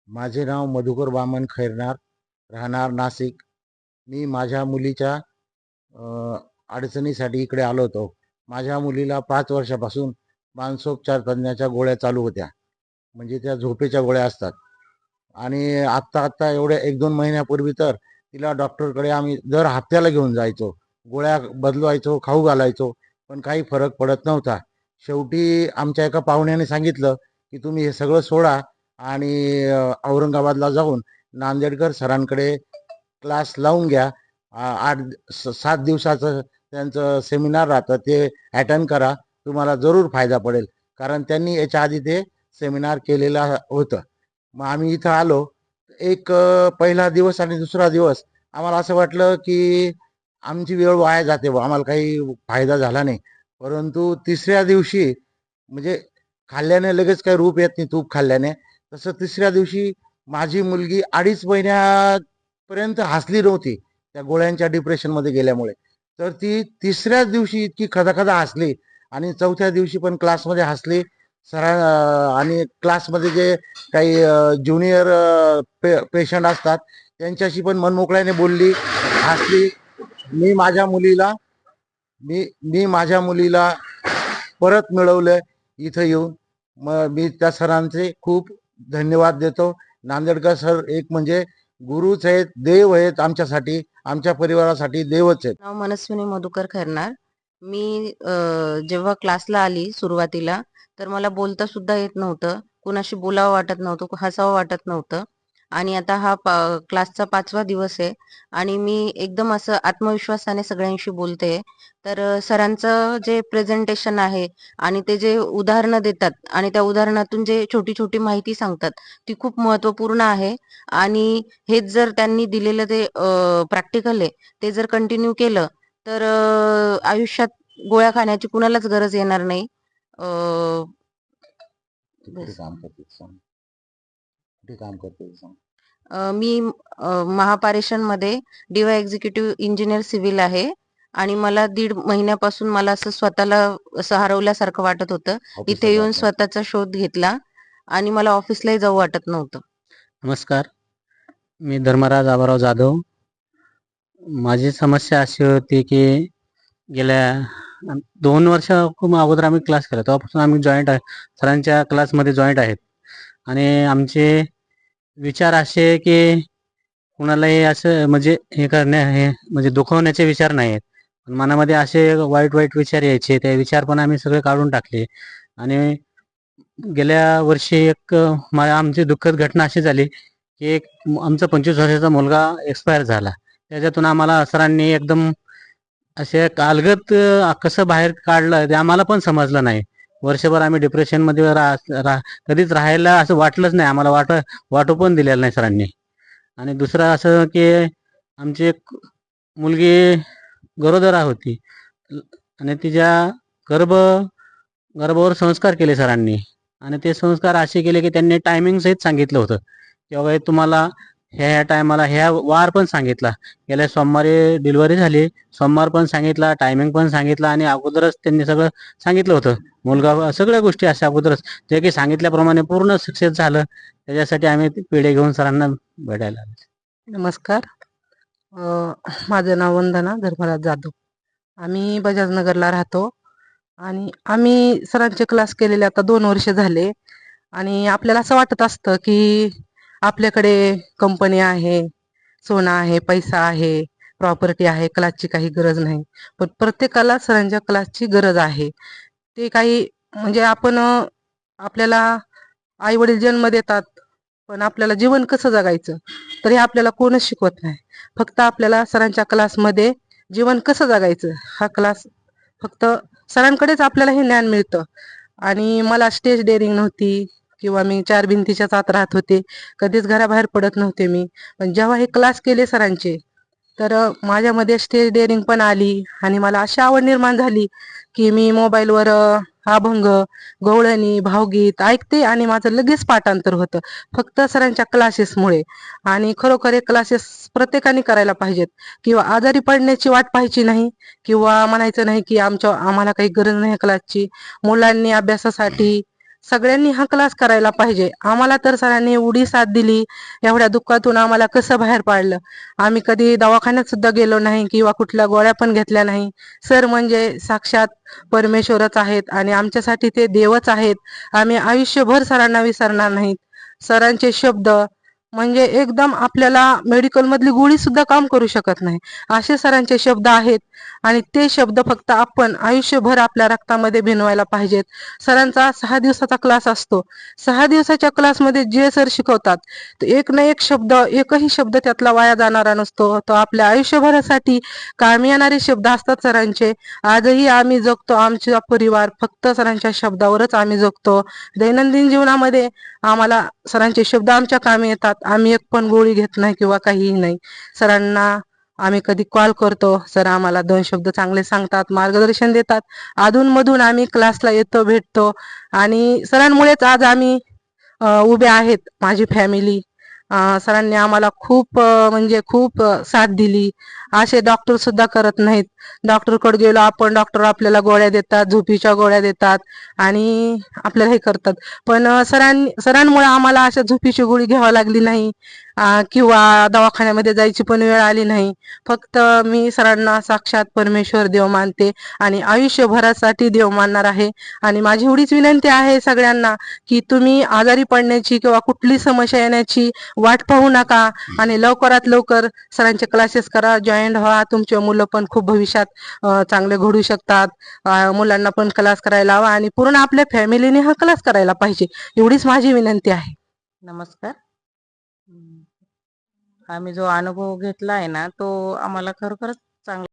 माझे नाव मधुकर वामन खैरनार, राहणार नाशिक. मी माझ्या मुलीच्या अडचणीसाठी इकडे आलो होतो. माझ्या मुलीला 5 वर्षापासून मानसोपचार तज्ञाच्या गोळ्या चालू होत्या. म्हणजे त्या झोपेच्या गोळ्या असतात. आणि आत्ता एवढ्या 1-2 महिन्यापूर्वी तर तिला डॉक्टरकडे आम्ही दर हप्त्याला घेऊन जायचो. गोळ्या बदलवायचो, खाऊ घालायचो, पण काही फरक पडत नव्हता. शेवटी आमच्या एका पाहुण्याने सांगितलं, की तुम्ही हे सगळं सोडा आणि औरंगाबादला जाऊन नांदेडकर सरांकडे क्लास लावून घ्या. 8-7 दिवसाचं त्यांचं सेमिनार राहतं, ते अटेंड करा. तुम्हाला जरूर फायदा पडेल. कारण त्यांनी याच्या आधी ते सेमिनार केलेलं होतं. मग आम्ही इथं आलो. एक पहिला दिवस आणि दुसरा दिवस आम्हाला असं वाटलं की आमची वेळ वाया जाते बुवा, आम्हाला काही फायदा झाला नाही. परंतु तिसऱ्या दिवशी म्हणजे खाल्ल्याने लगेच काही रूप येत नाही तूप खाल्ल्याने. तसं तिसऱ्या दिवशी माझी मुलगी 2.5 महिन्यापर्यंत हसली नव्हती त्या गोळ्यांच्या डिप्रेशनमध्ये गेल्यामुळे. तर ती तिसऱ्याच दिवशी इतकी खदाखदा हसली आणि चौथ्या दिवशी पण क्लासमध्ये हसली. आणि क्लासमध्ये जे काही ज्युनियर पेशंट असतात त्यांच्याशी पण मनमोकळ्याने बोलली, हसली. मी माझ्या मुलीला मी माझ्या मुलीला परत मिळवलं इथं येऊन. मग मी त्या सरांचे खूप धन्यवाद देतो. नांदेडकर सर एक म्हणजे गुरुच आहेत, देव आहेत आमच्यासाठी, आमच्या परिवारासाठी देवच आहेत. नाव मनस्विनी मधुकर खैरनार. मी जेव्हा क्लासला आली सुरुवातीला, तर मला बोलता सुद्धा येत नव्हतं. कुणाशी बोलावं वाटत नव्हतं, हसावं वाटत नव्हतं. आणि आता हा क्लासचा 5वा दिवस आहे आणि मी एकदम असं आत्मविश्वासाने सगळ्यांशी बोलते. तर सरांचं जे प्रेझेंटेशन आहे आणि ते जे उदाहरणं देतात आणि त्या उदाहरणातून जे छोटी छोटी माहिती सांगतात, ती खूप महत्त्वपूर्ण आहे. आणि हेच जर त्यांनी दिलेलं ते प्रॅक्टिकल आहे, ते जर कंटिन्यू केलं तर आयुष्यात गोळ्या खाण्याची कुणालाच गरज येणार नाही. अ, तू कुठे काम करते सांग, कुठे काम करते सांग. मी महापारेषणमध्ये DY एक्झिक्युटिव्ह इंजिनियर सिव्हिल आहे आणि मला 1.5 महिन्यापासून मला असं स्वतःला असं हरवल्यासारखं वाटत होतं. ऑफिसला इथे जात येऊन नाही. स्वतःचा शोध घेतला आणि मला ऑफिसलाही जाऊ वाटत नव्हतं. नमस्कार, मी धर्मराज आबाराव जाधव. माझी समस्या अशी होती की गेल्या 2 वर्ष अगोदर आम्ही क्लास केला, तेव्हापासून आम्ही जॉईंट आहे, सरांच्या क्लासमध्ये जॉईंट आहेत. आणि आमचे विचार असे की कुणालाही असं म्हणजे हे म्हणजे दुखवण्याचे विचार नाही आहेत. मनामध्ये असे वाईट वाईट विचार यायचे, ते विचार पण आम्ही सगळे काढून टाकले. आणि गेल्या वर्षी एक आमची दुःखद घटना अशी झाली की एक आमचा 25 वर्षाचा मुलगा एक्सपायर झाला. त्याच्यातून आम्हाला सरांनी एकदम असे अलगद कसं बाहेर काढलं ते आम्हाला पण समजलं नाही. वर्षभर आम्ही डिप्रेशनमध्ये कधीच राहायला असं वाटलंच नाही आम्हाला, वाटू पण दिलेलं नाही सरांनी. आणि दुसरं असं की आमची एक मुलगी गरोदर होती आणि तिच्या गर्भावर संस्कार केले सरांनी. आणि ते संस्कार असे केले की त्यांनी टायमिंग सहित सांगितलं होतं की बाबा तुम्हाला ह्या टायमाला ह्या वार पण सांगितला. गेल्या सोमवारी डिलिव्हरी झाली, सोमवार पण सांगितला, टायमिंग पण सांगितला आणि अगोदरच त्यांनी सगळं सांगितलं होतं. मुलगा सगळ्या गोष्टी अशा अगोदरच जे की सांगितल्याप्रमाणे पूर्ण सक्सेस झालं. त्याच्यासाठी आम्ही पेढे घेऊन सरांना भेटायला आलो. नमस्कार. माझं नाव वंदना धर्मराज जाधव. आम्ही बजाजनगरला राहतो आणि आम्ही सरांचे क्लास केलेले आता 2 वर्ष झाले. आणि आपल्याला असं वाटत असतं की आपल्याकडे कंपनी आहे, सोनं आहे, पैसा आहे, प्रॉपर्टी आहे, क्लासची काही गरज नाही. पण प्रत्येकाला सरांच्या क्लासची गरज आहे. ते काही म्हणजे आपल्याला आई वडील जन्म देतात, पण आपल्याला जीवन कसं जगायचं तर हे आपल्याला कोणच शिकवत नाही. फक्त आपल्याला सरांच्या क्लासमध्ये जीवन कसं जगायचं हा क्लास फक्त सरांकडेच आपल्याला हे ज्ञान मिळतं. आणि मला स्टेज डेअरिंग नव्हती किंवा मी 4 भिंतीच्याच आत राहत होते, कधीच घराबाहेर पडत नव्हते मी. पण जेव्हा हे क्लास केले सरांचे तर माझ्यामध्ये स्टेज डेअरिंग पण आली आणि मला अशी आवड निर्माण झाली की मी मोबाईलवर अभंग, गवळणी, भावगीत ऐकते आणि माझं लगेच पाठांतर होतं फक्त सरांच्या क्लासेसमुळे. आणि खरोखर हे क्लासेस प्रत्येकाने करायला पाहिजेत किंवा आजारी पडण्याची वाट पाहायची नाही किंवा म्हणायचं नाही की आम्हाला काही गरज नाही क्लासची. मुलांनी अभ्यासासाठी सगळ्यांनी हा क्लास करायला पाहिजे. आम्हाला तर सरांनी एवढी साथ दिली, एवढ्या दुःखातून आम्हाला कसं बाहेर पाडलं. आम्ही कधी दवाखान्यात सुद्धा गेलो नाही किंवा कुठल्या गोळ्या पण घेतल्या नाही. सर म्हणजे साक्षात परमेश्वरच आहेत आणि आमच्यासाठी ते देवच आहेत. आम्ही आयुष्यभर सरांना विसरणार नाहीत. सरांचे शब्द म्हणजे एकदम आपल्याला मेडिकल मधली गोळी सुद्धा काम करू शकत नाही असे सरांचे शब्द आहेत आणि ते शब्द फक्त आपण आयुष्यभर आपल्या रक्तामध्ये भिनवायला पाहिजेत. सरांचा 6 दिवसाचा क्लास असतो. 6 दिवसाच्या क्लासमध्ये जे सर शिकवतात एक ना एक शब्द, एकही शब्द त्यातला वाया जाणारा नसतो. तो आपल्या आयुष्यभरासाठी कामी येणारे शब्द असतात सरांचे. आजही आम्ही जगतो, आमचा परिवार फक्त सरांच्या शब्दावरच आम्ही जगतो. दैनंदिन जीवनामध्ये आम्हाला सरांचे शब्द आमच्या कामी येतात. आम्ही एक पण गोळी घेत नाही किंवा काहीही नाही. सरांना आम्ही कधी कॉल करतो, सर आम्हाला 2 शब्द चांगले सांगतात, मार्गदर्शन देतात. अधूनमधून आम्ही क्लासला येतो, भेटतो आणि सरांमुळेच आज आम्ही उभे आहेत, माझी फॅमिली. सरांनी आम्हाला खूप म्हणजे खूप साथ दिली. असे डॉक्टर सुद्धा करत नाहीत. डॉक्टरकडे गेलो आपण, डॉक्टर आपल्याला गोळ्या देतात, झोपीच्या गोळ्या देतात आणि आपल्याला हे करतात. पण सरांमुळे आम्हाला अशा झोपीची गोळी घ्यावी लागली नाही किंवा दवाखान्यामध्ये जायची पण वेळ आली नाही. फक्त मी सरांना साक्षात परमेश्वर देव मानते आणि आयुष्यभरासाठी देव मानणार आहे. आणि माझी एवढीच विनंती आहे सगळ्यांना की तुम्ही आजारी पडण्याची किंवा कुठली समस्या येण्याची वाट पाहू नका आणि लवकरात लवकर सरांचे क्लासेस करा, जॉईन व्हा. तुमचे मुलं पण खूप भविष्यात चांगले घडू शकतात. मुलांना पण क्लास करायला हवा आणि पूर्ण आपल्या फॅमिलीने हा क्लास करायला पाहिजे, एवढीच माझी विनंती आहे. नमस्कार. आम्ही जो अनुभव घेतला आहे ना, तो आम्हाला खरोखरच चांगला